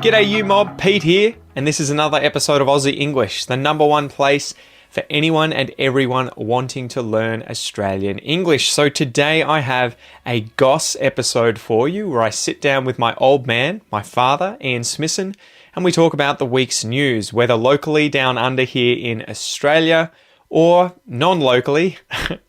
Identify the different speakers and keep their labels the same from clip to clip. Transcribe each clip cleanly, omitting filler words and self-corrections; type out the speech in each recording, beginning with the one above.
Speaker 1: G'day you mob, Pete here, and this is another episode of Aussie English, the number one place for anyone and everyone wanting to learn Australian English. So today I have a Goss episode for you where I sit down with my old man, my father, Ian Smisson, and we talk about the week's news, whether locally down under here in Australia or non-locally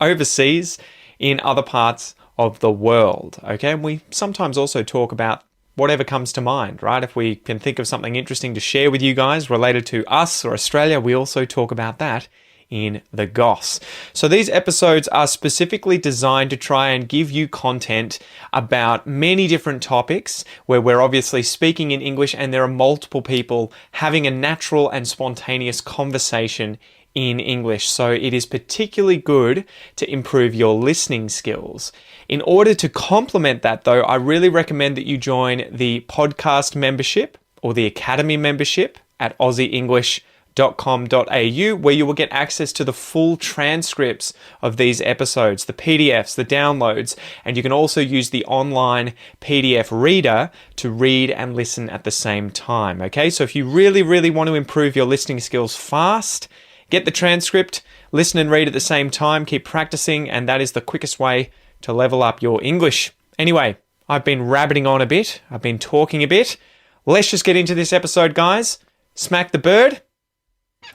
Speaker 1: overseas in other parts of the world. Okay, and we sometimes also talk about whatever comes to mind, right? If we can think of something interesting to share with you guys related to us or Australia, we also talk about that in the Goss. So these episodes are specifically designed to try and give you content about many different topics where we're obviously speaking in English and there are multiple people having a natural and spontaneous conversation in English. So it is particularly good to improve your listening skills. In order to complement that though, I really recommend that you join the podcast membership or the academy membership at aussieenglish.com.au, where you will get access to the full transcripts of these episodes, the PDFs, the downloads, and you can also use the online PDF reader to read and listen at the same time. Okay, so if you really want to improve your listening skills fast, get the transcript, listen and read at the same time, keep practicing, and that is the quickest way to level up your English. Anyway, I've been rabbiting on a bit. I've been talking a bit. Let's just get into this episode, guys. Smack the bird,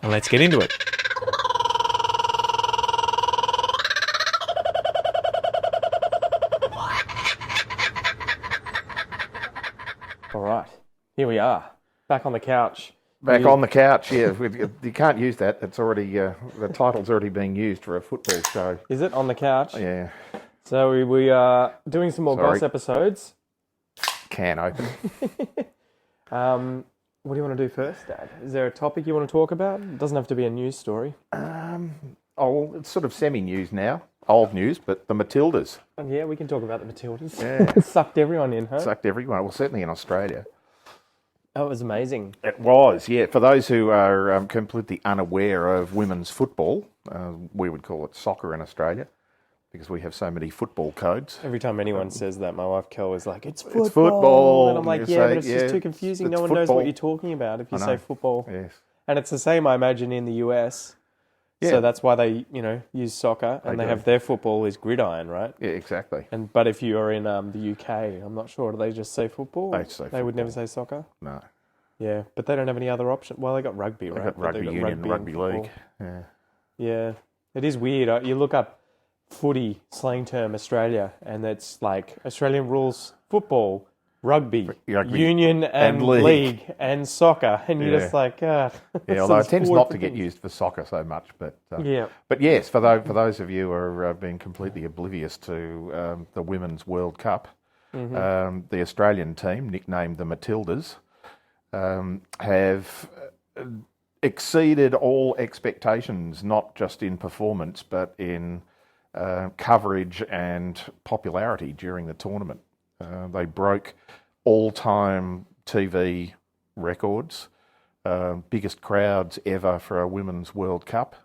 Speaker 1: and let's get into it. All right, here we are, back on the couch.
Speaker 2: Back on the couch, yeah. You can't use that. It's already the title's already being used for a football show.
Speaker 1: Is it on the couch?
Speaker 2: Yeah.
Speaker 1: So we are doing some more Goss episodes.
Speaker 2: Can open.
Speaker 1: What do you want to do first, Dad? Is there a topic you want to talk about? It doesn't have to be a news story.
Speaker 2: It's sort of semi-news now. Old news, but the Matildas.
Speaker 1: Yeah, we can talk about the Matildas.
Speaker 2: Yeah.
Speaker 1: Sucked everyone in, huh?
Speaker 2: Sucked everyone. Well, certainly in Australia.
Speaker 1: Oh, it was amazing.
Speaker 2: It was, yeah. For those who are completely unaware of women's football, we would call it soccer in Australia, because we have so many football codes.
Speaker 1: Every time anyone says that, my wife Kel is like, it's football.
Speaker 2: It's football.
Speaker 1: And I'm like, yeah, but it's just too confusing. No one knows what you're talking about if you say football.
Speaker 2: Yes.
Speaker 1: And it's the same, I imagine, in the US. Yeah. So that's why they, use soccer, and they have their football is gridiron, right?
Speaker 2: Yeah, exactly.
Speaker 1: But if you are in the UK, I'm not sure. Do they just say football?
Speaker 2: They say football.
Speaker 1: They would never say soccer?
Speaker 2: No.
Speaker 1: Yeah, but they don't have any other option. Well, they got rugby, right?
Speaker 2: They got rugby union, rugby league. Yeah.
Speaker 1: Yeah. It is weird. You look up footy, slang term, Australia, and it's like Australian rules, football, rugby union and league and soccer. And you're just like,
Speaker 2: yeah, although it tends not to get used for soccer so much. But But yes, for those of you who are being completely oblivious to the Women's World Cup, the Australian team, nicknamed the Matildas, have exceeded all expectations, not just in performance, but in coverage and popularity during the tournament. They broke all-time TV records, biggest crowds ever for a Women's World Cup.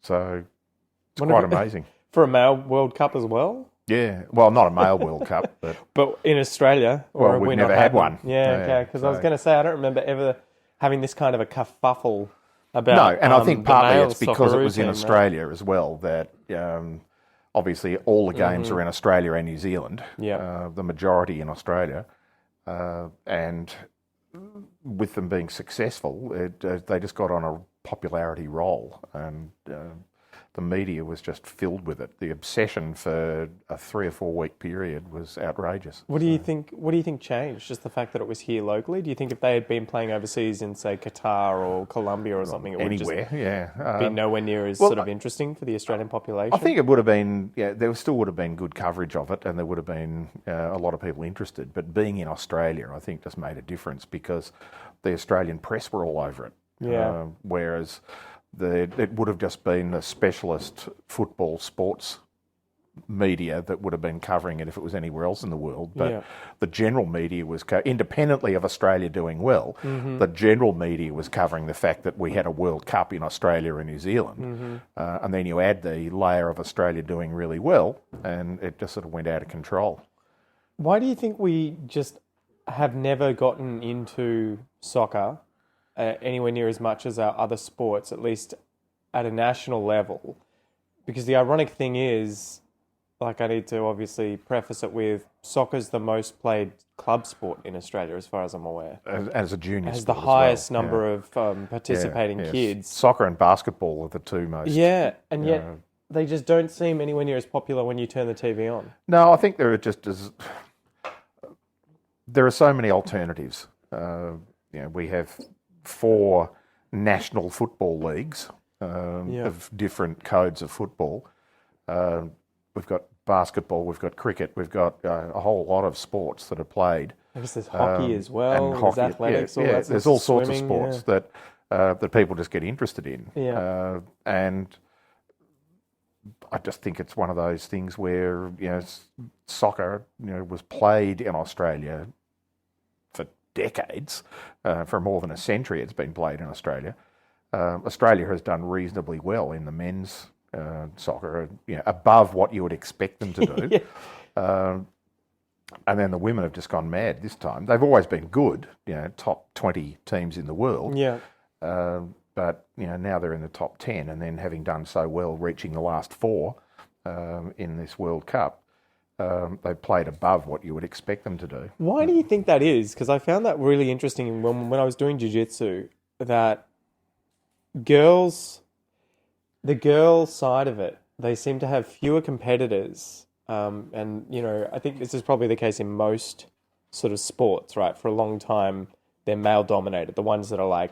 Speaker 2: So it's quite amazing.
Speaker 1: For a male World Cup as well?
Speaker 2: Yeah, well, not a male World Cup, but
Speaker 1: in Australia,
Speaker 2: or we've never had one.
Speaker 1: Yeah, okay. Because I was going to say I don't remember ever having this kind of a kerfuffle about.
Speaker 2: No, and I think partly it's because it was in Australia as well. That obviously all the games are in Australia and New Zealand.
Speaker 1: Yeah,
Speaker 2: the majority in Australia, and with them being successful, they just got on a popularity roll and. The media was just filled with it. The obsession for a 3 or 4 week period was outrageous.
Speaker 1: What do you think? What do you think changed? Just the fact that it was here locally? Do you think if they had been playing overseas in, say, Qatar or Colombia or something, it would just be nowhere near as sort of interesting for the Australian population?
Speaker 2: I think it would have been. Yeah, there still would have been good coverage of it, and there would have been a lot of people interested. But being in Australia, I think, just made a difference because the Australian press were all over it.
Speaker 1: Yeah.
Speaker 2: Whereas. It would have just been the specialist football sports media that would have been covering it if it was anywhere else in the world. But the general media was, independently of Australia doing well, the general media was covering the fact that we had a World Cup in Australia and New Zealand. And then you add the layer of Australia doing really well, and it just sort of went out of control.
Speaker 1: Why do you think we just
Speaker 3: have never gotten into soccer anywhere near as much as our other sports, at least at a national level. Because the ironic thing is, like, I need to obviously preface it with, soccer's the most played club sport in Australia, as far as I'm aware.
Speaker 2: As a junior
Speaker 3: It has
Speaker 2: sport
Speaker 3: the
Speaker 2: as well.
Speaker 3: highest number of participating
Speaker 2: Yes.
Speaker 3: kids.
Speaker 2: Soccer and basketball are the two most.
Speaker 3: Yeah, and yet they just don't seem anywhere near as popular when you turn the TV on.
Speaker 2: No, I think there are so many alternatives. We have 4 national football leagues of different codes of football. We've got basketball, we've got cricket, we've got a whole lot of sports that are played.
Speaker 3: I guess there's hockey as well.
Speaker 2: And
Speaker 3: There's
Speaker 2: hockey,
Speaker 3: athletics. All that
Speaker 2: there's all sorts of
Speaker 3: swimming,
Speaker 2: sports that people just get interested in.
Speaker 3: Yeah.
Speaker 2: And I just think it's one of those things where soccer was played in Australia for decades, for more than a century. It's been played in Australia. Australia has done reasonably well in the men's soccer, above what you would expect them to do. And then the women have just gone mad this time. They've always been good, top 20 teams in the world.
Speaker 3: Yeah.
Speaker 2: But now they're in the top 10, and then having done so well, reaching the last 4 in this World Cup, they've played above what you would expect them to do.
Speaker 3: Why do you think that is? Because I found that really interesting when I was doing jiu-jitsu, that the girl side of it, they seem to have fewer competitors. And, I think this is probably the case in most sort of sports, right? For a long time, they're male-dominated. The ones that are like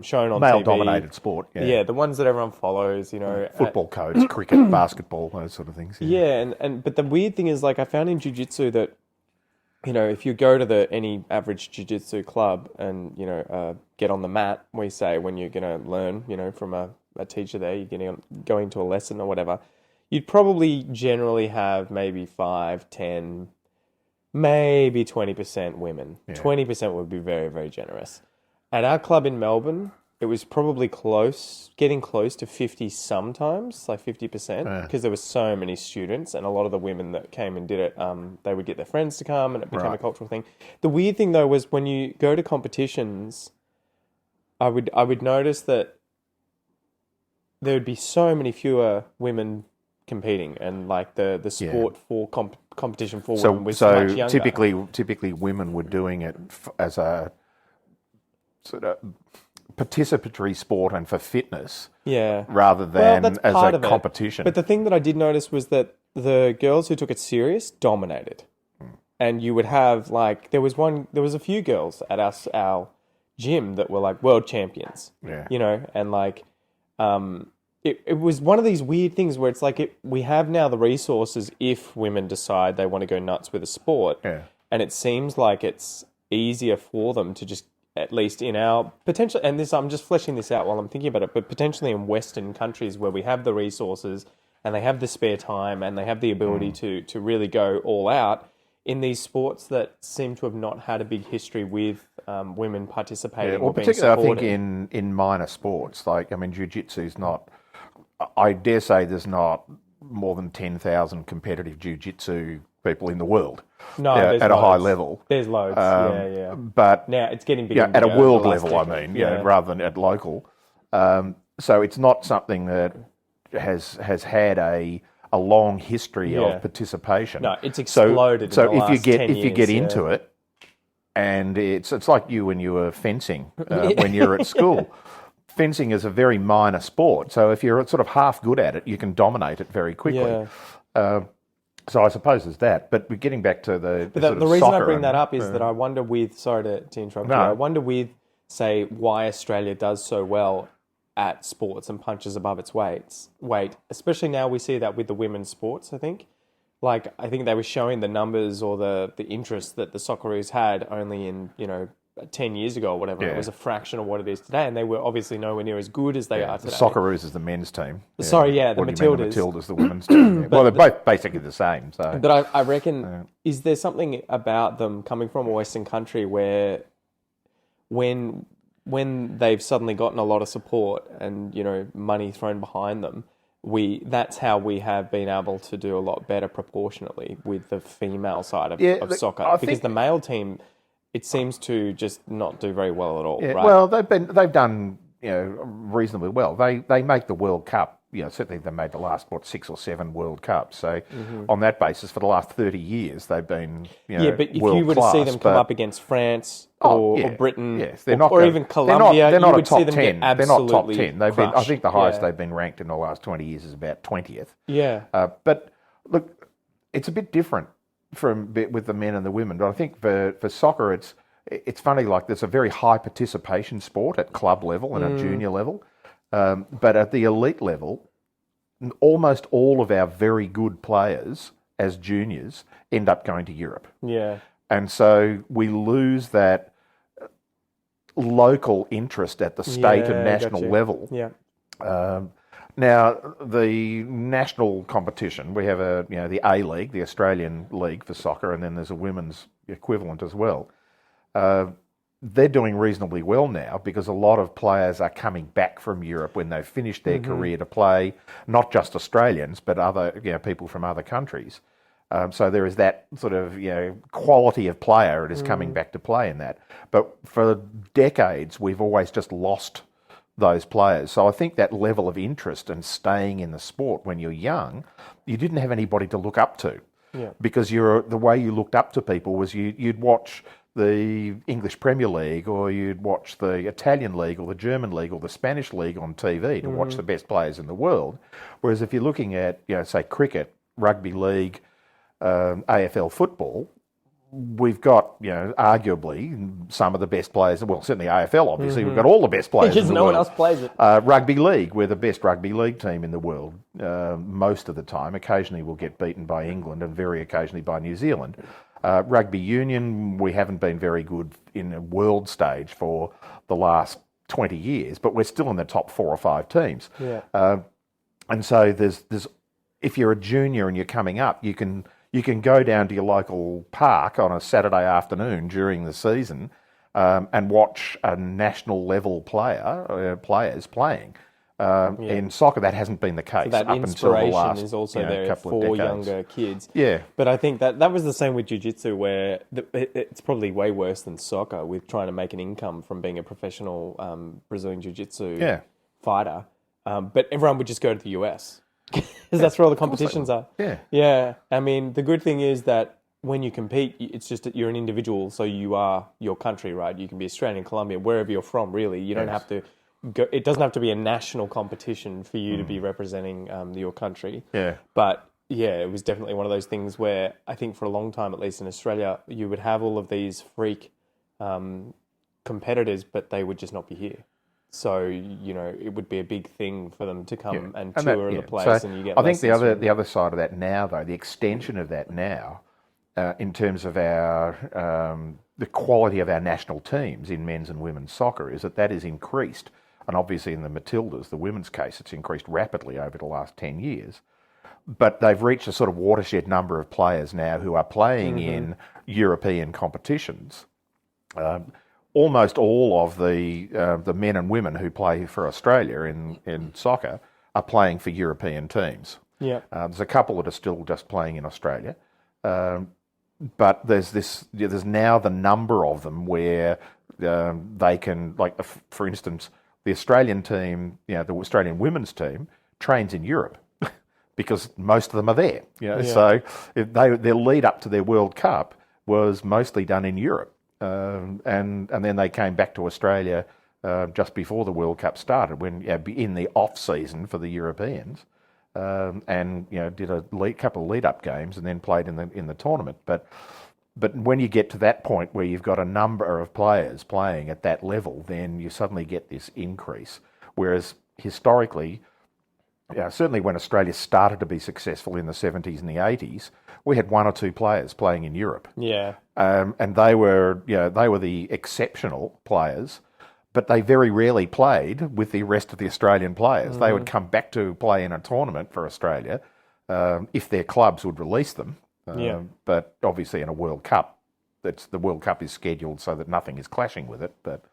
Speaker 3: shown on TV.
Speaker 2: Male-dominated sport,
Speaker 3: Yeah, the ones that everyone follows,
Speaker 2: Football codes, cricket, basketball, those sort of things.
Speaker 3: Yeah, but the weird thing is, like, I found in jiu-jitsu that, if you go to any average jiu-jitsu club and, get on the mat, we say, when you're going to learn, from a teacher there, you're going to a lesson or whatever, you'd probably generally have maybe 5, 10, maybe 20% women. Yeah. 20% would be very, very generous. At our club in Melbourne, it was probably getting close to 50 sometimes, like 50%, because there were so many students, and a lot of the women that came and did it, they would get their friends to come, and it became a cultural thing. The weird thing, though, was when you go to competitions, I would notice that there would be so many fewer women competing, and like the sport for competition for women was much younger.
Speaker 2: Typically women were doing it as a sort of participatory sport and for fitness, rather than as a competition.
Speaker 3: But the thing that I did notice was that the girls who took it serious dominated, and you would have there was a few girls at our gym that were like world champions, and like it was one of these weird things where it's like we have now the resources if women decide they want to go nuts with a sport, and it seems like it's easier for them to just, at least in our potential, and this I'm just fleshing this out while I'm thinking about it, but potentially in Western countries where we have the resources and they have the spare time and they have the ability to really go all out in these sports that seem to have not had a big history with women participating or being supported.
Speaker 2: I think in minor sports, jiu-jitsu is not, I dare say there's not more than 10,000 competitive jiu-jitsu people in the world.
Speaker 3: No,
Speaker 2: at a high level.
Speaker 3: There's loads,
Speaker 2: But
Speaker 3: now it's getting bigger.
Speaker 2: At a world level, rather than at local. So it's not something that has had a long history of participation.
Speaker 3: No, it's exploded.
Speaker 2: So
Speaker 3: in the last 10 years,
Speaker 2: if you get into it, and it's like you when you were fencing when you're at school. Fencing is a very minor sport, so if you're sort of half good at it, you can dominate it very quickly. So I suppose there's that. But we're getting back to the
Speaker 3: reason I bring that up is that I wonder sorry to interrupt you, I wonder say, why Australia does so well at sports and punches above its weight, especially now we see that with the women's sports, I think. Like, I think they were showing the numbers or the interest that the Socceroos had only in, 10 years ago or whatever. It was a fraction of what it is today, and they were obviously nowhere near as good as they are today.
Speaker 2: The Socceroos is the men's team.
Speaker 3: Sorry, the Matildas.
Speaker 2: The Matildas, the women's team. Well, they're both basically the same. So.
Speaker 3: But I reckon, is there something about them coming from a Western country where when they've suddenly gotten a lot of support and, money thrown behind them, that's how we have been able to do a lot better proportionately with the female side of soccer. Because the male team, it seems to just not do very well at all,
Speaker 2: Yeah,
Speaker 3: right?
Speaker 2: well, they've done reasonably well. They make the World Cup. Certainly they made the last 6 or 7 World Cups. So on that basis, for the last 30 years, they've been
Speaker 3: yeah, but if
Speaker 2: world
Speaker 3: you were to see
Speaker 2: class,
Speaker 3: them come up against France or Britain,
Speaker 2: yes, they're
Speaker 3: or,
Speaker 2: not
Speaker 3: or
Speaker 2: gonna-
Speaker 3: even Colombia,
Speaker 2: they're not
Speaker 3: you
Speaker 2: a
Speaker 3: would see
Speaker 2: top
Speaker 3: them
Speaker 2: 10.
Speaker 3: get
Speaker 2: They're not top
Speaker 3: absolutely
Speaker 2: 10. I
Speaker 3: crushed.
Speaker 2: think the highest
Speaker 3: Yeah.
Speaker 2: they've been ranked in the last 20 years is about 20th.
Speaker 3: Yeah.
Speaker 2: But look, it's a bit different with the men and the women. But I think for soccer, it's funny. Like there's a very high participation sport at club level and at junior level, but at the elite level, almost all of our very good players as juniors end up going to Europe.
Speaker 3: Yeah.
Speaker 2: And so we lose that local interest at the state and national
Speaker 3: gotcha.
Speaker 2: level.
Speaker 3: Yeah.
Speaker 2: Now, the national competition, we have the A League, the Australian League for soccer, and then there's a women's equivalent as well. They're doing reasonably well now because a lot of players are coming back from Europe when they've finished their career to play, not just Australians, but other people from other countries. So there is that sort of quality of player that is coming back to play in that. But for decades, we've always just lost those players. So I think that level of interest and staying in the sport when you're young, you didn't have anybody to look up to.
Speaker 3: Yeah.
Speaker 2: Because the way you looked up to people was you'd watch the English Premier League, or you'd watch the Italian League or the German League or the Spanish League on TV to watch the best players in the world. Whereas if you're looking at, say, cricket, rugby league, AFL football, we've got, arguably some of the best players. Well, certainly AFL, obviously, we've got all the best players
Speaker 3: Because
Speaker 2: in the
Speaker 3: no
Speaker 2: world.
Speaker 3: one else plays it.
Speaker 2: Rugby league, we're the best rugby league team in the world most of the time. Occasionally we'll get beaten by England and very occasionally by New Zealand. Rugby union, we haven't been very good in a world stage for the last 20 years, but we're still in the top 4 or 5 teams.
Speaker 3: Yeah.
Speaker 2: And so there's if you're a junior and you're coming up, you can go down to your local park on a Saturday afternoon during the season and watch a national level players playing. In soccer, that hasn't been the case
Speaker 3: So that
Speaker 2: up until the
Speaker 3: inspiration
Speaker 2: last
Speaker 3: is also there
Speaker 2: couple of
Speaker 3: for
Speaker 2: decades.
Speaker 3: younger kids.
Speaker 2: Yeah.
Speaker 3: But I think that was the same with jiu-jitsu, where it's probably way worse than soccer with trying to make an income from being a professional Brazilian jiu-jitsu fighter. But everyone would just go to the US because that's where all the competitions are.
Speaker 2: Yeah.
Speaker 3: Yeah. I mean, the good thing is that when you compete, it's just that you're an individual, so you are your country, right? You can be Australian, Colombia, wherever you're from, really. You don't have to go, it doesn't have to be a national competition for you to be representing your country.
Speaker 2: Yeah.
Speaker 3: But yeah, it was definitely one of those things where I think for a long time, at least in Australia, you would have all of these freak competitors, but they would just not be here. So, it would be a big thing for them to come and tour the place,
Speaker 2: So
Speaker 3: and you get
Speaker 2: I think
Speaker 3: lessons
Speaker 2: the other side of that now, though, the extension of that now, in terms of our the quality of our national teams in men's and women's soccer, is that is increased. And obviously in the Matildas, the women's case, it's increased rapidly over the last 10 years. But they've reached a sort of watershed number of players now who are playing in European competitions. Almost all of the men and women who play for Australia in soccer are playing for European teams.
Speaker 3: Yeah.
Speaker 2: There's a couple that are still just playing in Australia. But there's now the number of them where they can, like, for instance, the Australian team, the Australian women's team trains in Europe because most of them are there. So their lead up to their World Cup was mostly done in Europe, and then they came back to Australia just before the World Cup started, when in the off season for the Europeans, and did a couple of lead up games and then played in the tournament, But when you get to that point where you've got a number of players playing at that level, then you suddenly get this increase. Whereas historically, certainly when Australia started to be successful in the 70s and the 80s, we had 1 or 2 players playing in Europe.
Speaker 3: Yeah.
Speaker 2: And they were the exceptional players, but they very rarely played with the rest of the Australian players. They would come back to play in a tournament for Australia if their clubs would release them. But obviously in a World Cup, the World Cup is scheduled so that nothing is clashing with it. But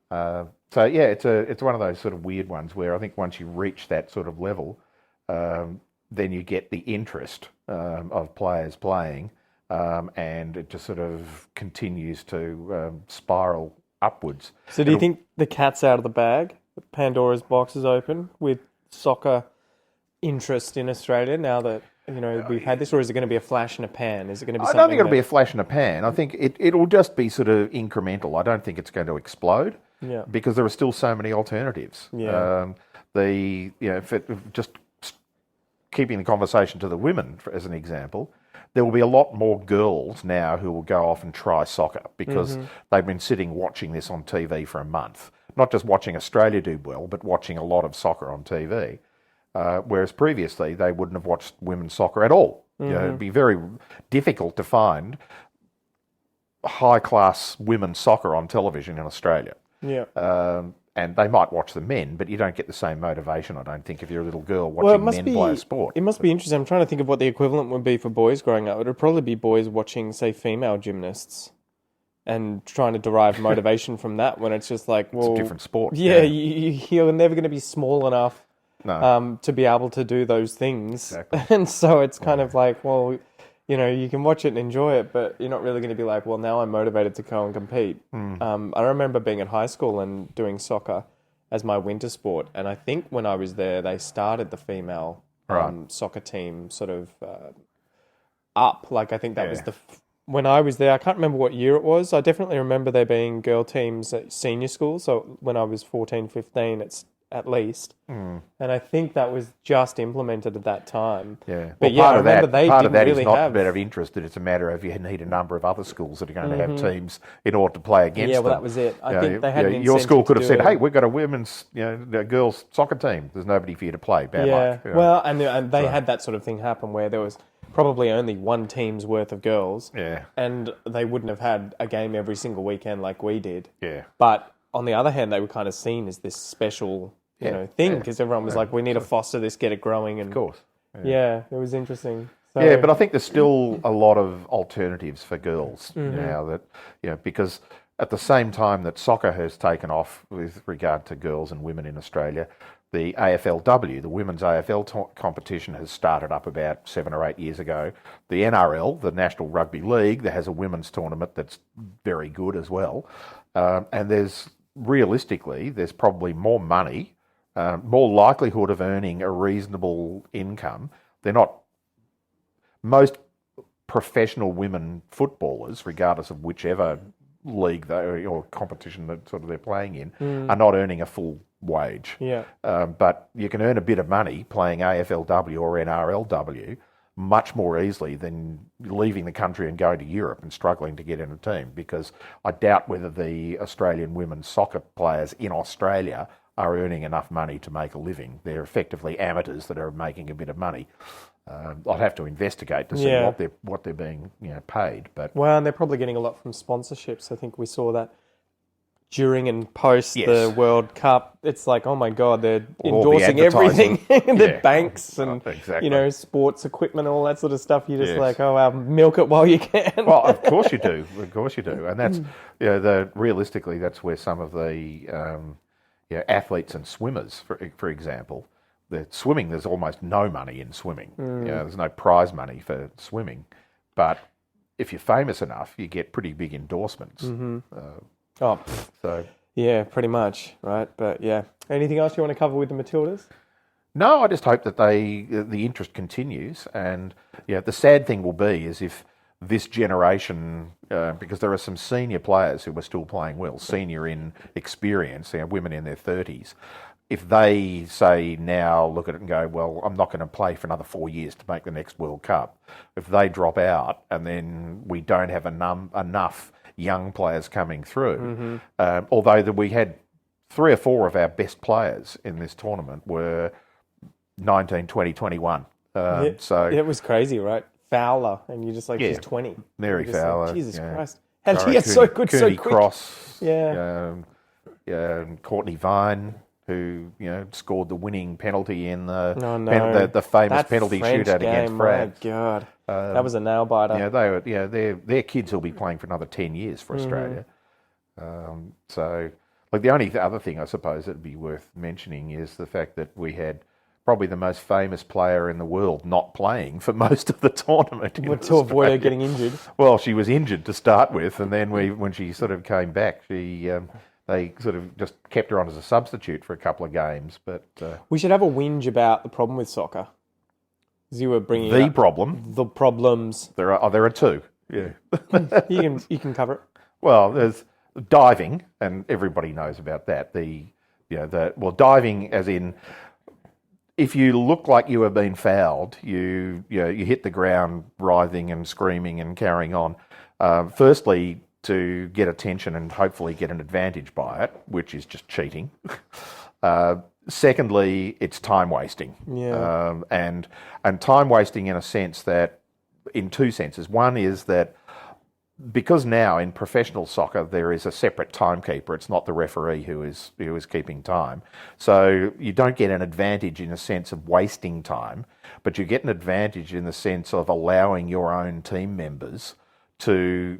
Speaker 2: it's one of those sort of weird ones where I think once you reach that sort of level, then you get the interest of players playing, and it just sort of continues to spiral upwards.
Speaker 3: So do you think the cat's out of the bag? Pandora's box is open with soccer interest in Australia now that we've had this, or is it going to be a flash in a pan? Is it going to be?
Speaker 2: I don't think it'll be a flash in a pan. I think it'll just be sort of incremental. I don't think it's going to explode.
Speaker 3: Yeah.
Speaker 2: Because there are still so many alternatives.
Speaker 3: Yeah.
Speaker 2: Just keeping the conversation to the women as an example, there will be a lot more girls now who will go off and try soccer because they've been sitting watching this on TV for a month. Not just watching Australia do well, but watching a lot of soccer on TV. Whereas previously they wouldn't have watched women's soccer at all. It'd be very difficult to find high-class women's soccer on television in Australia.
Speaker 3: Yeah.
Speaker 2: And they might watch the men, but you don't get the same motivation, I don't think, if you're a little girl watching men play a sport.
Speaker 3: It must be interesting. I'm trying to think of what the equivalent would be for boys growing up. It would probably be boys watching, say, female gymnasts and trying to derive motivation from that when it's just like, well...
Speaker 2: It's a different sport.
Speaker 3: Yeah, you're never going to be small enough
Speaker 2: No.
Speaker 3: To be able to do those things.
Speaker 2: Exactly.
Speaker 3: And so it's kind of like, well... you can watch it and enjoy it, but you're not really going to be like, well, now I'm motivated to go and compete. I remember being at high school and doing soccer as my winter sport. And I think when I was there, they started the female soccer team sort of up. Like, I think that was when I was there, I can't remember what year it was. I definitely remember there being girl teams at senior school. So when I was 14, 15, it's at least. And I think that was just implemented at that time.
Speaker 2: Yeah.
Speaker 3: But
Speaker 2: Well, part of that, part of that
Speaker 3: really
Speaker 2: is not
Speaker 3: have...
Speaker 2: a matter of interest, that it's a matter of you need a number of other schools that are going to have teams in order to play against them.
Speaker 3: Yeah, well, that was it. I think they had an
Speaker 2: your school
Speaker 3: incentive
Speaker 2: could have
Speaker 3: to
Speaker 2: said,
Speaker 3: do it.
Speaker 2: hey, we've got a women's, girls soccer team. There's nobody for you to play. Bad luck.
Speaker 3: Well, and they had that sort of thing happen where there was probably only one team's worth of girls.
Speaker 2: Yeah.
Speaker 3: And they wouldn't have had a game every single weekend like we did.
Speaker 2: Yeah.
Speaker 3: But on the other hand, they were kind of seen as this special... thing, because everyone was like, we need to foster this, get it growing. And
Speaker 2: Of course.
Speaker 3: Yeah, it was interesting. So,
Speaker 2: Yeah, but I think there's still a lot of alternatives for girls now that, because at the same time that soccer has taken off with regard to girls and women in Australia, the AFLW, the women's AFL competition, has started up about 7 or 8 years ago. The NRL, the National Rugby League, that has a women's tournament that's very good as well. And there's probably more money, more likelihood of earning a reasonable income. Most professional women footballers, regardless of whichever league or competition that sort of they're playing in, are not earning a full wage.
Speaker 3: Yeah.
Speaker 2: But you can earn a bit of money playing AFLW or NRLW much more easily than leaving the country and going to Europe and struggling to get in a team, because I doubt whether the Australian women's soccer players in Australia are earning enough money to make a living. They're effectively amateurs that are making a bit of money. I'd have to investigate to see what they're being paid. But
Speaker 3: well, and they're probably getting a lot from sponsorships. I think we saw that during and post the World Cup. It's like, oh my God, they're endorsing everything. The banks and sports equipment, all that sort of stuff. You're just like, oh wow, milk it while you can.
Speaker 2: Well, of course you do. Of course you do. And that's realistically, that's where some of the athletes and swimmers, for example, the swimming, there's almost no money in swimming. There's no prize money for swimming, but if you're famous enough, you get pretty big endorsements. So
Speaker 3: yeah, pretty much, right? But yeah, anything else you want to cover with the Matildas?
Speaker 2: No, I just hope that the interest continues, and the sad thing will be is if this generation, because there are some senior players who are still playing well, senior in experience, women in their 30s, if they say now look at it and go, well, I'm not going to play for another 4 years to make the next World Cup, if they drop out and then we don't have enough young players coming through, although we had 3 or 4 of our best players in this tournament were 19, 20, 21. So
Speaker 3: it was crazy, right? Fowler, and you're just like, she's 20.
Speaker 2: Mary Fowler.
Speaker 3: Like, Jesus Christ. And she gets so good,
Speaker 2: Cooney
Speaker 3: so quick.
Speaker 2: Cross.
Speaker 3: Yeah.
Speaker 2: Courtney Vine, who scored the winning penalty in the famous
Speaker 3: that
Speaker 2: penalty
Speaker 3: French
Speaker 2: shootout
Speaker 3: game,
Speaker 2: against France.
Speaker 3: My God, that was a nail biter.
Speaker 2: They're kids who'll be playing for another 10 years for Australia. So, the only other thing I suppose that'd be worth mentioning is the fact that we had probably the most famous player in the world not playing for most of the tournament.
Speaker 3: To avoid her getting injured.
Speaker 2: Well, she was injured to start with, and then when she sort of came back, they sort of just kept her on as a substitute for a couple of games. But
Speaker 3: we should have a whinge about the problem with soccer. As you were bringing
Speaker 2: the
Speaker 3: up problems.
Speaker 2: There are two. Yeah,
Speaker 3: you can cover it.
Speaker 2: Well, there's diving, and everybody knows about that. Diving as in, if you look like you have been fouled, you hit the ground writhing and screaming and carrying on. Firstly, to get attention and hopefully get an advantage by it, which is just cheating. Secondly, it's time wasting.
Speaker 3: Yeah.
Speaker 2: And time wasting in two senses. One is that because now in professional soccer there is a separate timekeeper, it's not the referee who is keeping time. So you don't get an advantage in a sense of wasting time, but you get an advantage in the sense of allowing your own team members to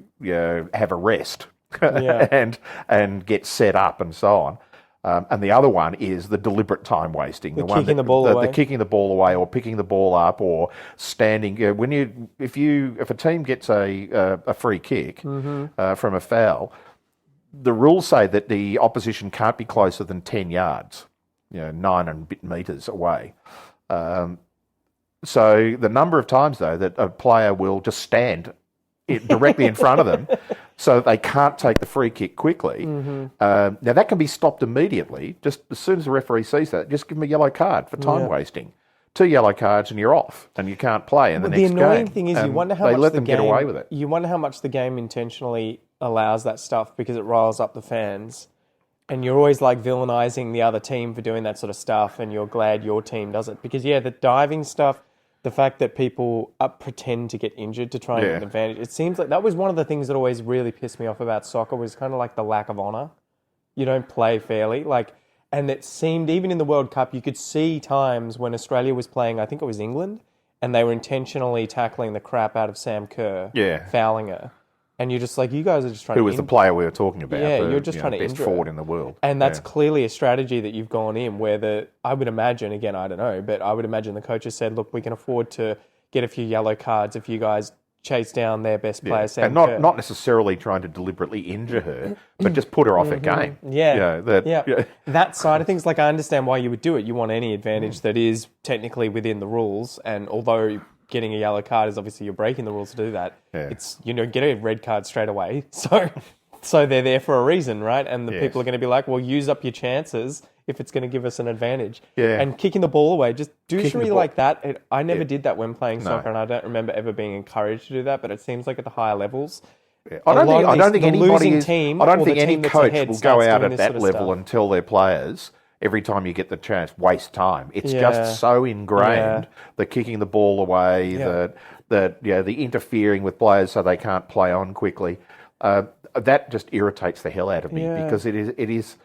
Speaker 2: have a rest and get set up and so on. And the other one is the deliberate time wasting, the
Speaker 3: kicking the ball away,
Speaker 2: the kicking the ball away, or picking the ball up, or standing. If a team gets a free kick from a foul, the rules say that the opposition can't be closer than 10 yards, 9 and a bit metres away. So the number of times though that a player will just stand directly in front of them, so that they can't take the free kick quickly. Now that can be stopped immediately. Just as soon as the referee sees that, just give them a yellow card for time wasting. 2 yellow cards and you're off, and you can't play in the next game.
Speaker 3: The annoying thing is, you wonder how much
Speaker 2: they let them get away with it.
Speaker 3: You wonder how much the game intentionally allows that stuff because it riles up the fans, and you're always like villainising the other team for doing that sort of stuff, and you're glad your team does it because the diving stuff. The fact that people pretend to get injured to try and get an advantage. It seems like that was one of the things that always really pissed me off about soccer was kind of like the lack of honour. You don't play fairly. And it seemed, even in the World Cup, you could see times when Australia was playing, I think it was England, and they were intentionally tackling the crap out of Sam Kerr, fouling her. And you're just like, you guys are just trying to...
Speaker 2: Who was the player we were talking about?
Speaker 3: Yeah, you're just trying to
Speaker 2: best forward in the world.
Speaker 3: And that's clearly a strategy that you've gone in where I would imagine, again, I don't know, but I would imagine the coaches said, look, we can afford to get a few yellow cards if you guys chase down their best player, Sam Kerr.
Speaker 2: And not necessarily trying to deliberately injure her, but just put her off her game.
Speaker 3: That side of things, I understand why you would do it. You want any advantage that is technically within the rules, and although... getting a yellow card is obviously you're breaking the rules to do that. Yeah. It's get a red card straight away. So they're there for a reason, right? And the people are going to be like, well, use up your chances if it's going to give us an advantage. Yeah. And kicking the ball away, just douchery like that. I never did that when playing soccer, and I don't remember ever being encouraged to do that. But it seems like at the higher levels,
Speaker 2: I don't think any coach will go out at that level and tell their players, every time you get the chance, waste time. It's just so ingrained, the kicking the ball away, the interfering with players so they can't play on quickly. That just irritates the hell out of me because it is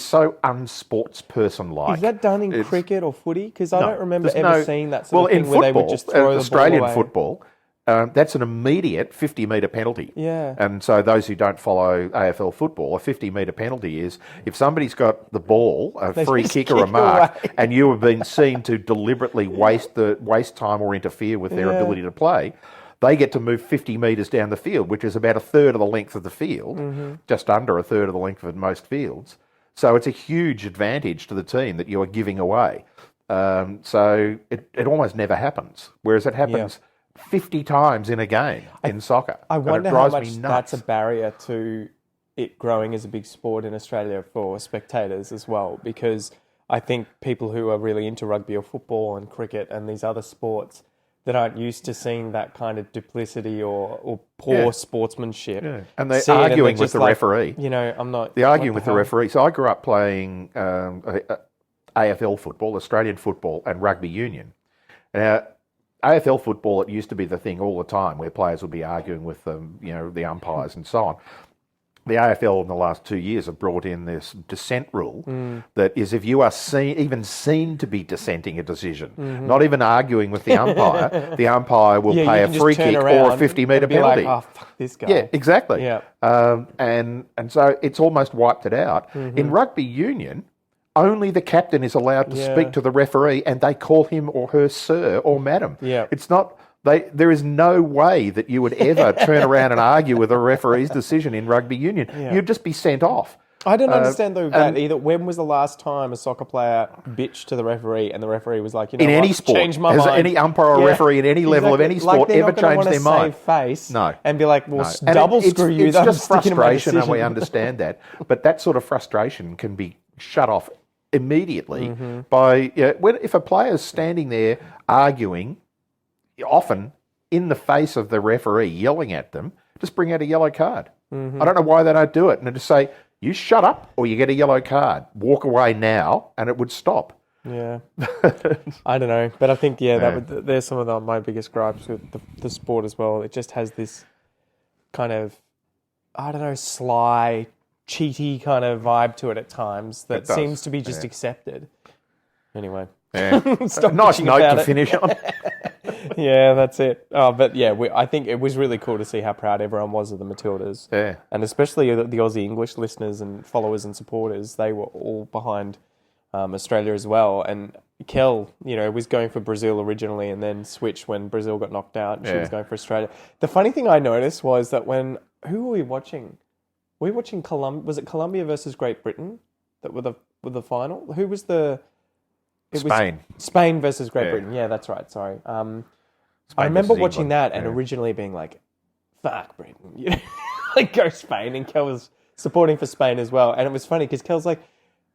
Speaker 2: so unsportsperson-like.
Speaker 3: Is that done in cricket or footy? Because I don't remember ever seeing that sort of thing where they would just throw the ball away.
Speaker 2: Australian football, that's an immediate 50-metre penalty.
Speaker 3: Yeah.
Speaker 2: And so those who don't follow AFL football, a 50-metre penalty is if somebody's got the ball, a free kick or a mark, and you have been seen to deliberately waste time or interfere with their ability to play, they get to move 50 metres down the field, which is about a third of the length of the field, just under a third of the length of most fields. So it's a huge advantage to the team that you are giving away. So it almost never happens, whereas it happens... 50 times in a game in soccer.
Speaker 3: I wonder how much that's a barrier to it growing as a big sport in Australia for spectators as well, because I think people who are really into rugby or football and cricket and these other sports that aren't used to seeing that kind of duplicity or poor sportsmanship. Yeah.
Speaker 2: And they're arguing with the referee.
Speaker 3: I'm not...
Speaker 2: They're arguing with the referee. So I grew up playing AFL football, Australian football and rugby union. Now, AFL football, it used to be the thing all the time where players would be arguing with the umpires and so on. The AFL in the last 2 years have brought in this dissent rule that is if you are even seen to be dissenting a decision, not even arguing with the umpire will pay a free kick or a 50-metre penalty.
Speaker 3: Like, oh, fuck this guy.
Speaker 2: Yeah, exactly.
Speaker 3: Yeah.
Speaker 2: And so it's almost wiped it out. In rugby union, only the captain is allowed to speak to the referee, and they call him or her sir or madam.
Speaker 3: Yeah.
Speaker 2: It's not. There is no way that you would ever turn around and argue with a referee's decision in rugby union.
Speaker 3: Yeah.
Speaker 2: You'd just be sent off.
Speaker 3: I don't understand though that either. When was the last time a soccer player bitched to the referee and the referee was like, you know,
Speaker 2: In any sport,
Speaker 3: change my
Speaker 2: has
Speaker 3: mind.
Speaker 2: any umpire or referee in any level of any sport ever changed their mind?
Speaker 3: Save face,
Speaker 2: No.
Speaker 3: and be like, well,
Speaker 2: And
Speaker 3: double screw you.
Speaker 2: It's
Speaker 3: I'm
Speaker 2: just
Speaker 3: sticking to my
Speaker 2: frustration, and we
Speaker 3: decision.
Speaker 2: understand that. But that sort of frustration can be shut off immediately
Speaker 3: Mm-hmm.
Speaker 2: by if a player's standing there arguing, often in the face of the referee yelling at them, just bring out a yellow card.
Speaker 3: Mm-hmm.
Speaker 2: I don't know why they don't do it, and just say, you shut up or you get a yellow card. Walk away now, and it would stop.
Speaker 3: Yeah, I don't know, but I think there's some of my biggest gripes with the sport as well. It just has this kind of, I don't know, sly, cheaty kind of vibe to it at times that seems to be just accepted. Anyway, stop
Speaker 2: Nice
Speaker 3: bitching
Speaker 2: note
Speaker 3: about
Speaker 2: to
Speaker 3: it.
Speaker 2: finish on.
Speaker 3: Yeah, that's it. Oh, but yeah, I think it was really cool to see how proud everyone was of the Matildas.
Speaker 2: Yeah.
Speaker 3: And especially the Aussie English listeners and followers and supporters, they were all behind Australia as well. And Kel, was going for Brazil originally and then switched when Brazil got knocked out and she was going for Australia. The funny thing I noticed was that who were we watching? Were we watching was it Colombia versus Great Britain that were the final? Who was the...
Speaker 2: Spain.
Speaker 3: Spain versus Great Britain. Yeah, that's right. Sorry. I remember watching that and originally being like, fuck Britain. Like, go Spain. And Kel was supporting for Spain as well. And it was funny because Kel's like,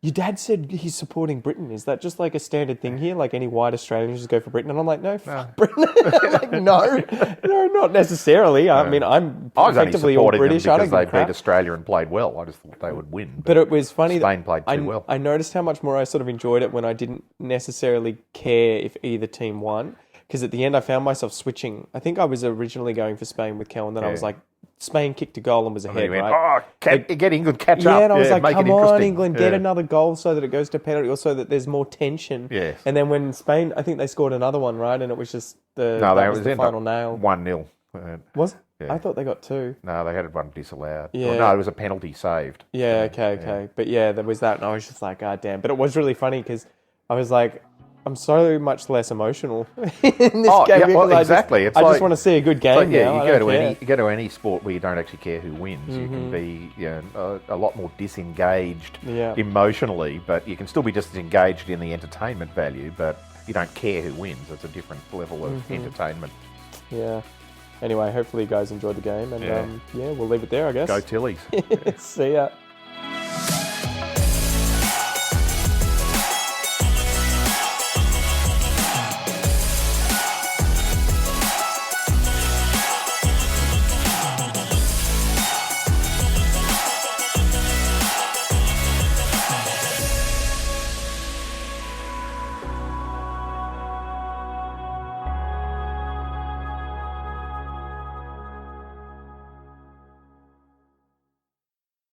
Speaker 3: your dad said he's supporting Britain. Is that just like a standard thing here? Like any white Australians just go for Britain? And I'm like, no, fuck Britain. I'm like, no, not necessarily. I mean, I'm
Speaker 2: I was only
Speaker 3: effectively all
Speaker 2: supporting them
Speaker 3: British. I
Speaker 2: because
Speaker 3: don't
Speaker 2: they
Speaker 3: give a crap.
Speaker 2: beat Australia and played well. I just thought they would win.
Speaker 3: But it was funny
Speaker 2: Spain
Speaker 3: that
Speaker 2: played too well.
Speaker 3: I noticed how much more I sort of enjoyed it when I didn't necessarily care if either team won. Because at the end, I found myself switching. I think I was originally going for Spain with Kel, and then I was like, Spain kicked a goal and was ahead, right?
Speaker 2: Get England, catch up.
Speaker 3: Yeah, and I was like,
Speaker 2: make it
Speaker 3: come on,
Speaker 2: interesting.
Speaker 3: England, get another goal so that it goes to penalty, or so that there's more tension.
Speaker 2: Yes.
Speaker 3: And then when Spain, I think they scored another one, right? And it was just the final nail.
Speaker 2: 1-0.
Speaker 3: Was it?
Speaker 2: Yeah.
Speaker 3: I thought they got 2.
Speaker 2: No, they had one disallowed.
Speaker 3: Yeah.
Speaker 2: No, it was a penalty saved.
Speaker 3: Yeah, okay. But yeah, there was that, and I was just like, God damn. But it was really funny because I was like, I'm so much less emotional in this game.
Speaker 2: Well, exactly.
Speaker 3: I just want to see a good game.
Speaker 2: You
Speaker 3: now.
Speaker 2: go to any sport where you don't actually care who wins. You can be a lot more disengaged emotionally, but you can still be just engaged in the entertainment value. But you don't care who wins. It's a different level of entertainment.
Speaker 3: Yeah. Anyway, hopefully you guys enjoyed the game, and we'll leave it there, I guess.
Speaker 2: Go Tillies.
Speaker 3: See ya.